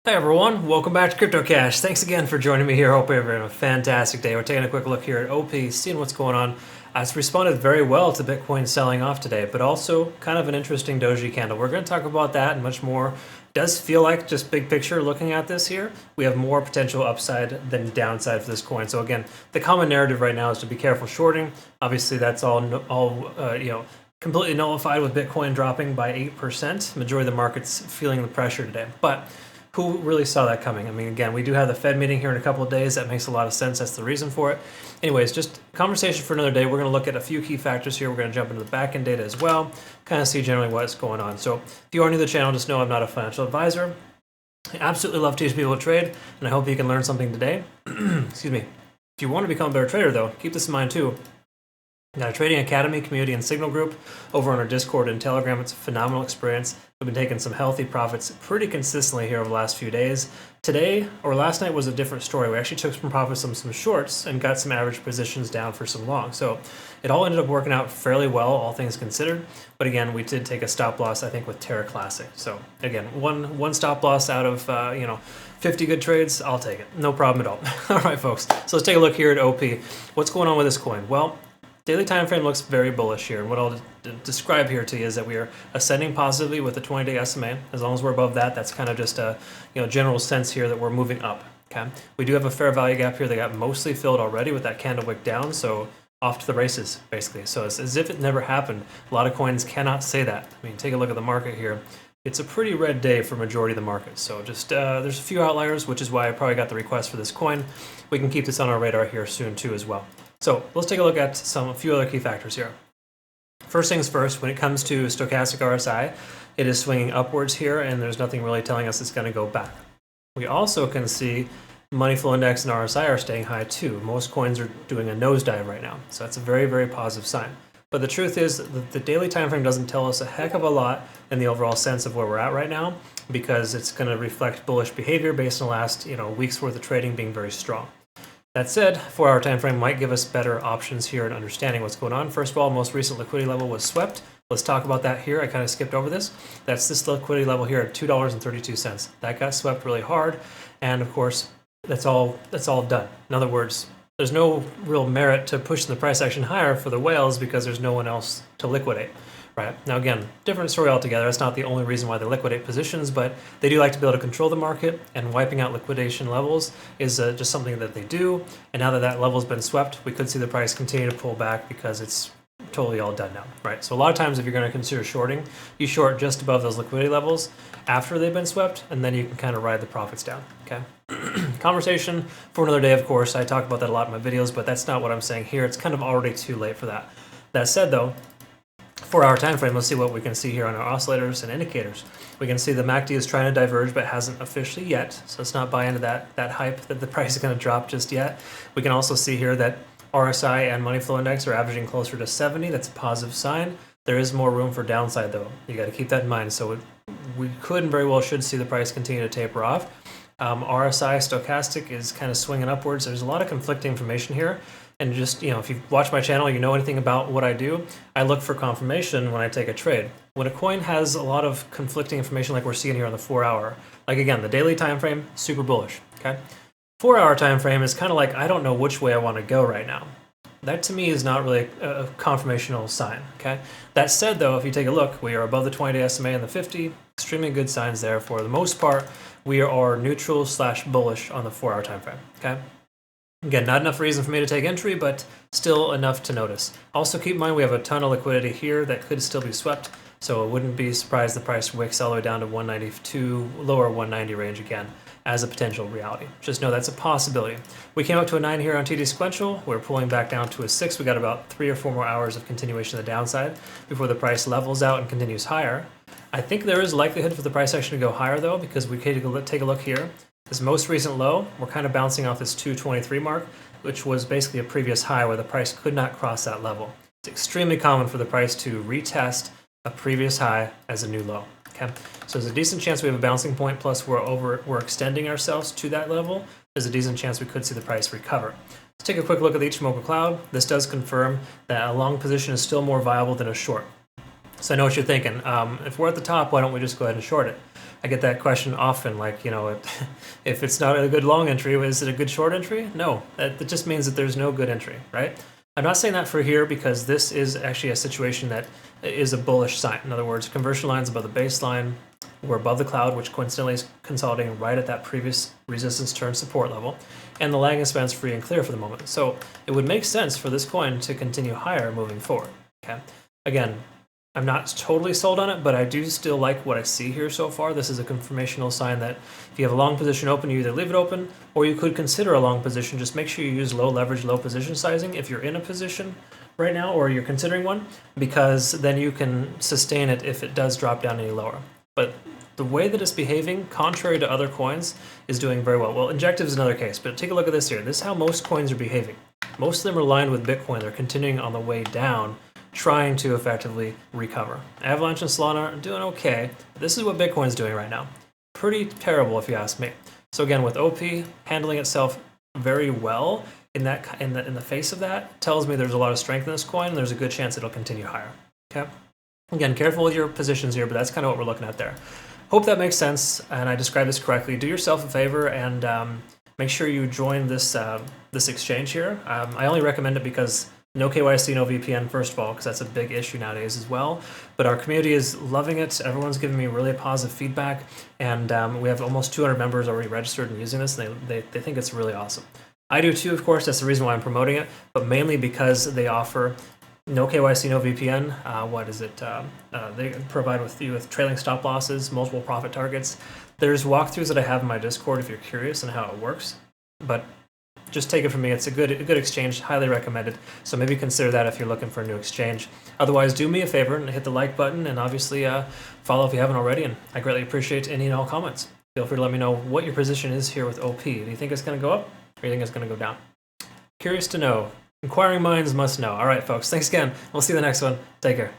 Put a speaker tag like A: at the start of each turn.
A: Hey everyone, welcome back to Crypto Cash. Thanks again for joining me here. Hope you're having a fantastic day. We're taking a quick look here at OP, seeing what's going on. It's responded very well to Bitcoin selling off today, but also kind of an interesting doji candle. We're going to talk about that and much more. It does feel like, just big picture looking at this here, we have more potential upside than downside for this coin. So again, the common narrative right now is to be careful shorting. Obviously that's all completely nullified with Bitcoin dropping by 8%. Majority of the market's feeling the pressure today, but who really saw that coming? I mean, again, we do have the Fed meeting here in a couple of days. That makes a lot of sense. That's the reason for it. Anyways, just conversation for another day. We're going to look at a few key factors here. We're going to jump into the back-end data as well, kind of see generally what's going on. So if you are new to the channel, just know I'm not a financial advisor. I absolutely love teaching people to trade, and I hope you can learn something today. Excuse me. If you want to become a better trader, though, keep this in mind too. Got a trading academy, community, and signal group over on our Discord and Telegram. It's a phenomenal experience. We've been taking some healthy profits pretty consistently here over the last few days. Today, or last night, was a different story. We actually took some profits on some shorts and got some average positions down for some longs. So it all ended up working out fairly well, all things considered. But again, we did take a stop loss, I think, with Terra Classic. So again, one stop loss out of 50 good trades. I'll take it. No problem at all. All right, folks. So let's take a look here at OP. What's going on with this coin? Well, daily time frame looks very bullish here, and what I'll describe here to you is that we are ascending positively with the 20-day SMA. As long as we're above that, that's kind of just a general sense here that we're moving up. Okay, we do have a fair value gap here that got mostly filled already with that candle wick down, so off to the races basically. So it's as if it never happened. A lot of coins cannot say that. I mean, take a look at the market here. It's a pretty red day for majority of the market. So just there's a few outliers, which is why I probably got the request for this coin. We can keep this on our radar here soon too as well. So let's take a look at a few other key factors here. First things first, when it comes to stochastic RSI, it is swinging upwards here, and there's nothing really telling us it's going to go back. We also can see money flow index and RSI are staying high too. Most coins are doing a nosedive right now, so that's a very, very positive sign. But the truth is that the daily time frame doesn't tell us a heck of a lot in the overall sense of where we're at right now, because it's going to reflect bullish behavior based on the last week's worth of trading being very strong. That said, 4-hour time frame might give us better options here in understanding what's going on. First of all, most recent liquidity level was swept. Let's talk about that here. I kind of skipped over this. That's this liquidity level here at $2.32. That got swept really hard, and of course, that's all done. In other words, there's no real merit to pushing the price action higher for the whales because there's no one else to liquidate. Right. Now again, different story altogether. That's not the only reason why they liquidate positions, but they do like to be able to control the market, and wiping out liquidation levels is just something that they do. And now that that level's been swept, we could see the price continue to pull back because it's totally all done now. Right. So a lot of times if you're going to consider shorting, you short just above those liquidity levels after they've been swept, and then you can kind of ride the profits down. Okay. Conversation for another day, of course. I talk about that a lot in my videos, but that's not what I'm saying here. It's kind of already too late for that. That said, though, 4-hour time frame, let's see what we can see here on our oscillators and indicators. We can see the MACD is trying to diverge but hasn't officially yet, so let's not buy into that hype that the price is going to drop just yet. We can also see here that RSI and money flow index are averaging closer to 70. That's a positive sign. There is more room for downside though. You got to keep that in mind. So we could and very well should see the price continue to taper off. RSI stochastic is kind of swinging upwards. There's a lot of conflicting information here. And just, if you've watched my channel, you know anything about what I do, I look for confirmation when I take a trade. When a coin has a lot of conflicting information like we're seeing here on the 4-hour, like again, the daily time frame, super bullish, okay? 4-hour time frame is kind of like, I don't know which way I want to go right now. That to me is not really a confirmational sign, okay? That said though, if you take a look, we are above the 20-day SMA and the 50, extremely good signs there. For the most part, we are neutral / bullish on the 4-hour time frame, okay? Again, not enough reason for me to take entry, but still enough to notice. Also keep in mind we have a ton of liquidity here that could still be swept, so it wouldn't be surprised the price wicks all the way down to 192, lower 190 range again as a potential reality. Just know that's a possibility. We came up to a 9 here on TD sequential. We're pulling back down to a 6. We got about 3 or 4 more hours of continuation of the downside before the price levels out and continues higher. I think there is likelihood for the price action to go higher though, because we can take a look here. This most recent low, we're kind of bouncing off this 223 mark, which was basically a previous high where the price could not cross that level. It's extremely common for the price to retest a previous high as a new low. Okay, so there's a decent chance we have a bouncing point, plus we're extending ourselves to that level. There's a decent chance we could see the price recover. Let's take a quick look at the Ichimoku cloud. This does confirm that a long position is still more viable than a short. So I know what you're thinking. If we're at the top, why don't we just go ahead and short it? I get that question often, like, if it's not a good long entry, is it a good short entry? No, that just means that there's no good entry, right? I'm not saying that for here because this is actually a situation that is a bullish sign. In other words, conversion lines above the baseline, we're above the cloud, which coincidentally is consolidating right at that previous resistance turn support level, and the lagging span's free and clear for the moment. So it would make sense for this coin to continue higher moving forward. Okay, again, I'm not totally sold on it, but I do still like what I see here so far. This is a confirmational sign that if you have a long position open, you either leave it open, or you could consider a long position. Just make sure you use low leverage, low position sizing if you're in a position right now, or you're considering one, because then you can sustain it if it does drop down any lower. But the way that it's behaving, contrary to other coins, is doing very well. Well, Injective is another case, but take a look at this here. This is how most coins are behaving. Most of them are aligned with Bitcoin. They're continuing on the way down, trying to effectively recover. Avalanche and Solana are doing okay. This is what Bitcoin's doing right now. Pretty terrible if you ask me. So again, with OP handling itself very well in the face of that, tells me there's a lot of strength in this coin, and there's a good chance it'll continue higher. Okay. Again, careful with your positions here, but that's kind of what we're looking at there. Hope that makes sense, and I described this correctly. Do yourself a favor and make sure you join this this exchange here. I only recommend it because no KYC, no VPN, first of all, because that's a big issue nowadays as well. But our community is loving it. Everyone's giving me really positive feedback, and we have almost 200 members already registered and using this, and they think it's really awesome. I do too, of course. That's the reason why I'm promoting it, but mainly because they offer no KYC, no VPN. They provide you with trailing stop losses, multiple profit targets. There's walkthroughs that I have in my Discord if you're curious on how it works. But just take it from me. It's a good exchange, highly recommended. So maybe consider that if you're looking for a new exchange. Otherwise, do me a favor and hit the like button, and obviously follow if you haven't already. And I greatly appreciate any and all comments. Feel free to let me know what your position is here with OP. Do you think it's going to go up, or do you think it's going to go down? Curious to know. Inquiring minds must know. All right, folks. Thanks again. We'll see you in the next one. Take care.